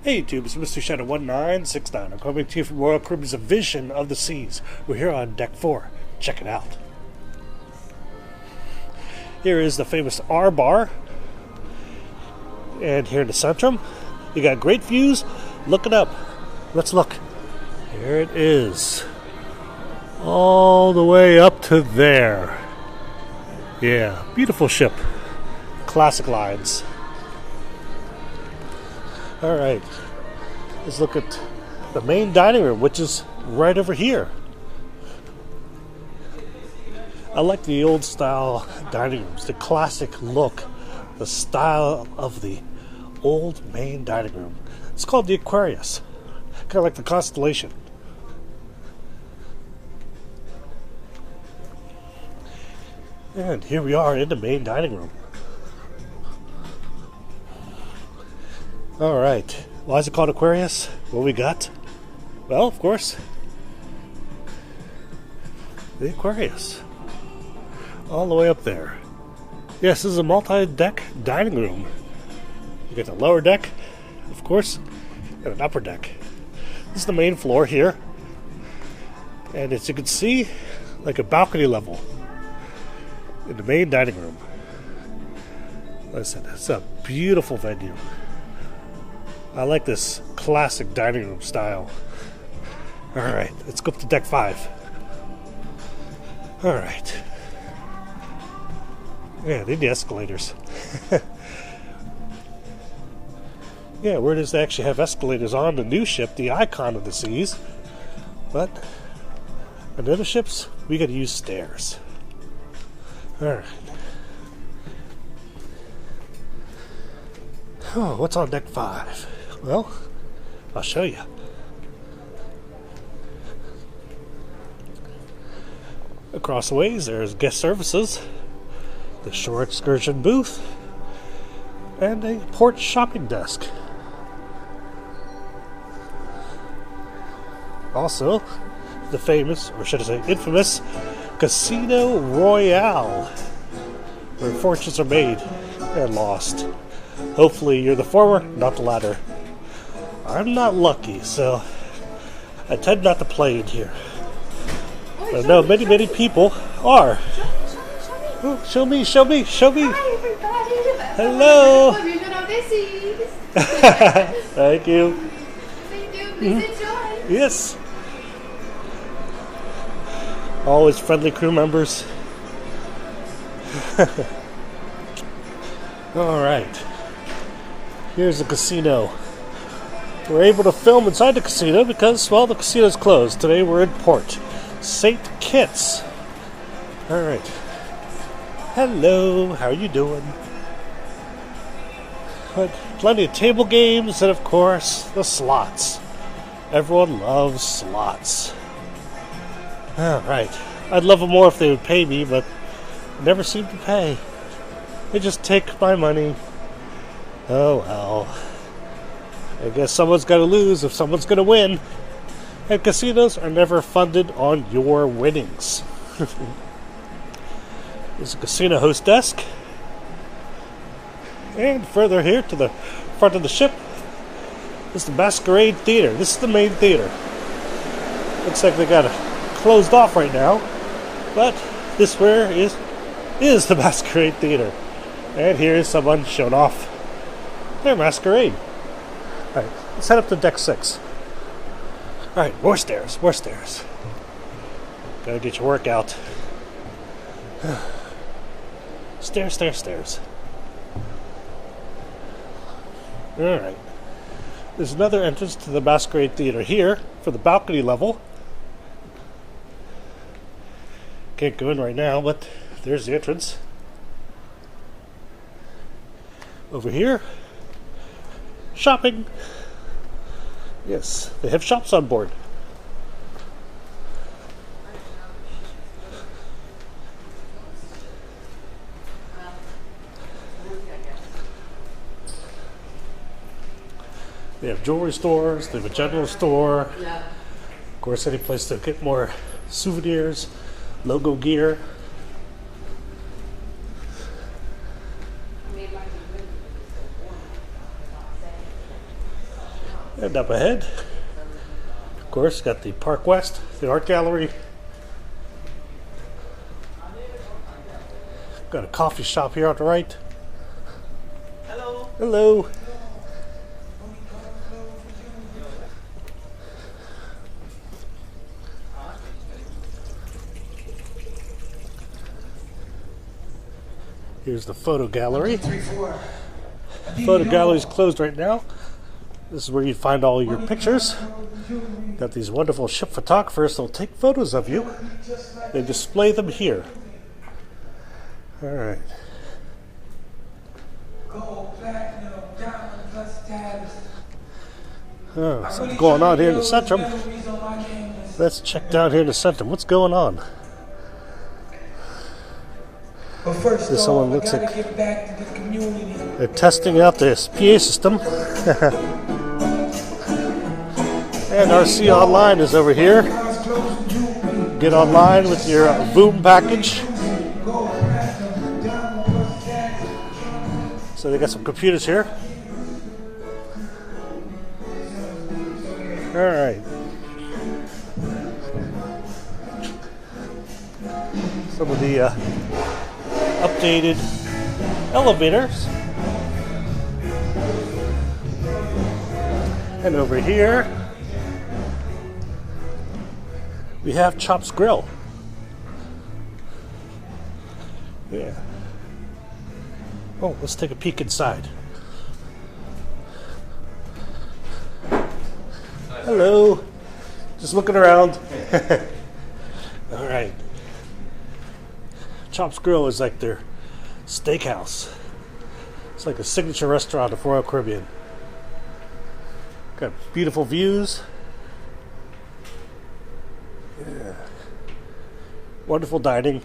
Hey YouTube, it's Mr. Shadow 1969. I'm coming to you from Royal Caribbean's A Vision of the Seas. We're here on Deck 4. Check it out. Here is the famous R Bar. And here in the Centrum, you got great views. Look it up. Let's look. Here it is. All the way up to there. Yeah, beautiful ship. Classic lines. Alright, let's look at the main dining room, which is right over here. I like the old style dining rooms, the classic look, the style of the old main dining room. It's called the Aquarius, kind of like the constellation. And here we are in the main dining room. Alright, why is it called Aquarius? What we got? Well, of course, the Aquarius. All the way up there. Yes, this is a multi-deck dining room. You got the lower deck, of course, and an upper deck. This is the main floor here. And as you can see, like a balcony level in the main dining room. Listen, it's a beautiful venue. I like this classic dining room style. Alright, let's go up to deck 5. Alright. Yeah, they need escalators. Yeah, where does they actually have escalators on the new ship, the Icon of the Seas? But on the other ships, we gotta use stairs. Alright. Oh, what's on deck 5? Well, I'll show you. Across the ways, there's guest services, the shore excursion booth, and a port shopping desk. Also, the famous, or should I say infamous, Casino Royale, where fortunes are made and lost. Hopefully you're the former, not the latter. I'm not lucky, so I tend not to play in here. But I know many people are. Oh, show me. Hi, everybody. Hello. Vision of the Seas. Thank you. Thank you. Please enjoy. Yes. Always friendly crew members. Alright. Here's the casino. We're able to film inside the casino because, well, the casino's closed. Today we're in port. St. Kitts. Alright. Hello, how are you doing? But plenty of table games and, of course, the slots. Everyone loves slots. Alright. I'd love them more if they would pay me, but they never seem to pay. They just take my money. Oh well. I guess someone's got to lose if someone's going to win. And casinos are never funded on your winnings. There's a casino host desk. And further here to the front of the ship is the Masquerade Theater. This is the main theater. Looks like they got it closed off right now. But this where is the Masquerade Theater. And here is someone showing off their masquerade. Alright, let's head up to deck 6. Alright, more stairs. Gotta get your workout. Stairs. Alright. There's another entrance to the Masquerade Theater here for the balcony level. Can't go in right now, but there's the entrance. Over here, shopping. Yes, they have shops on board. They have jewelry stores, they have a general store. Of course, any place to get more souvenirs, logo gear. And up ahead, of course, got the Park West, the art gallery. Got a coffee shop here on the right. Hello. Hello. Here's the photo gallery. Photo gallery is closed right now. This is where you find all your pictures. Got these wonderful ship photographers that'll take photos of you and display them here. All right. Oh, something going on here in the Centrum. Let's check down here in the Centrum. What's going on? But first, This someone looks I like gotta get back to the community. they're testing out this PA system. And RC Online is over here. Get online with your Voom package. So they got some computers here. All right. Some of the updated elevators. And over here, we have Chops Grille. Yeah. Oh, let's take a peek inside. Hello. Just looking around. All right. Chops Grille is like their steakhouse. It's like a signature restaurant of Royal Caribbean. Got beautiful views. Yeah. Wonderful dining.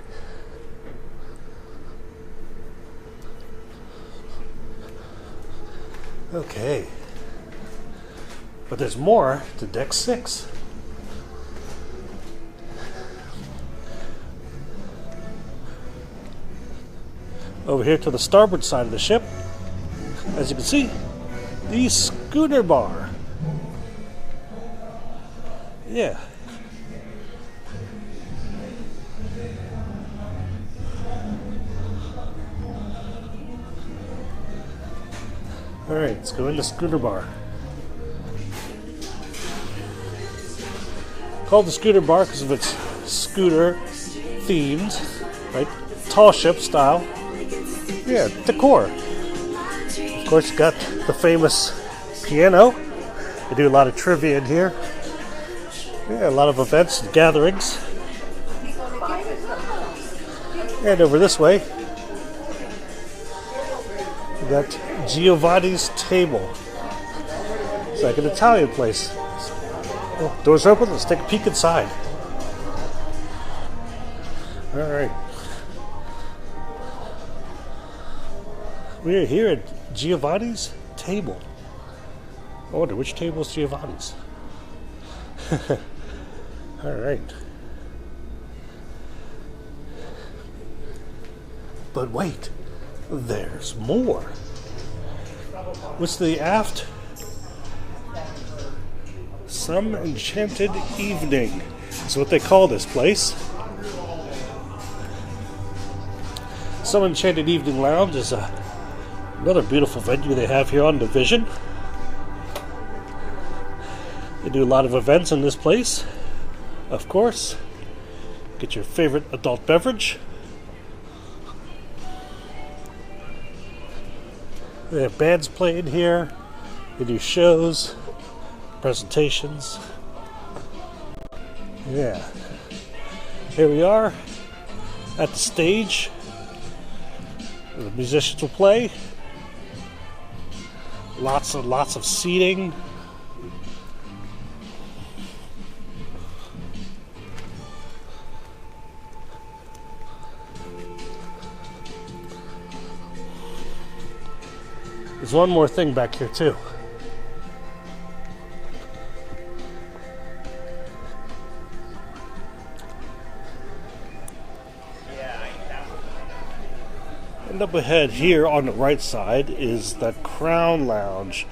Okay. But there's more to deck 6. Over here to the starboard side of the ship, as you can see, the Schooner Bar. Yeah. All right, let's go into Schooner Bar. Called the Schooner Bar because of its scooter themed, right? Tall ship style. Yeah, decor. Of course, you got the famous piano. They do a lot of trivia in here. Yeah, a lot of events and gatherings. And over this way, we got Giovani's table. It's like an Italian place. Oh, doors open. Let's take a peek inside. All right. We are here at Giovani's table. I wonder which table is Giovani's. All right. But wait, there's more. What's the aft? Some Enchanted Evening. That's what they call this place. Some Enchanted Evening Lounge is another beautiful venue they have here on Division. They do a lot of events in this place. Of course, get your favorite adult beverage. They have bands playing here. They do shows, presentations. Yeah. Here we are at the stage. The musicians will play. Lots and lots of seating. There's one more thing back here too. And up ahead here on the right side is the Crown Lounge.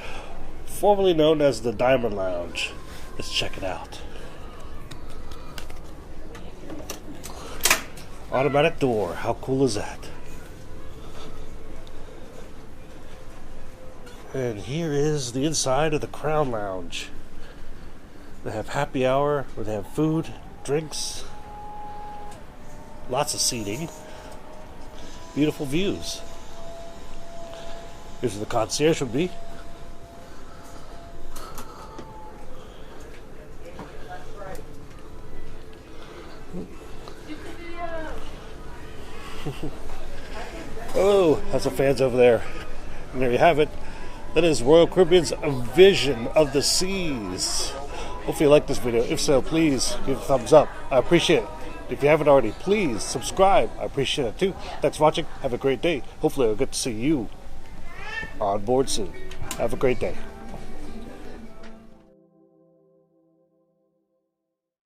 formerly known as the Diamond Lounge. Let's check it out. Automatic door. How cool is that? And here is the inside of the Crown Lounge. They have happy hour where they have food, drinks, lots of seating, beautiful views. Here's where the concierge would be. Oh, that's some fans over there. And there you have it. That is Royal Caribbean's Vision of the Seas. Hopefully you like this video. If so, please give it a thumbs up. I appreciate it. If you haven't already, please subscribe. I appreciate it too. Thanks for watching. Have a great day. Hopefully I'll get to see you on board soon. Have a great day.